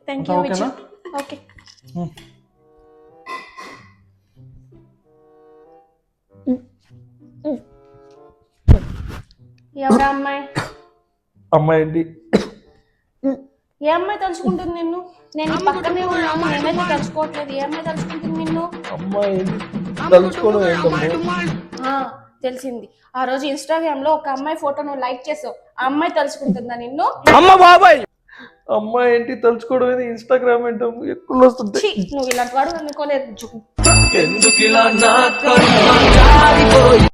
Thank you Viju. Okay ఎవరా అమ్మాయి? అమ్మాయి ఏంటి? ఏ అమ్మాయి తలుచుకుంటుంది నిన్ను? నేను ఈ పక్కనే ఉన్నాను, నేనైతే తలుచుకోవట్లేదు. ఏ అమ్మాయి తలుచుకుంటుంది నిన్ను? అమ్మాయి తలుచుకోవడం ఏంటమ్మా? తెలిసింది. ఆ రోజు ఇన్స్టాగ్రామ్ లో ఒక అమ్మాయి ఫోటో నువ్వు లైక్ చేసావు, ఆ అమ్మాయి తలుచుకుంటుందా నిన్ను? అమ్మ బాబాయ్, అమ్మాయి ఏంటి తలుచుకోవడం ఏంటి? ఇన్స్టాగ్రామ్ ఏంటో ఎక్కువ వస్తుంది. నువ్వు ఇలాంటి వాడు అనుకోలేదు.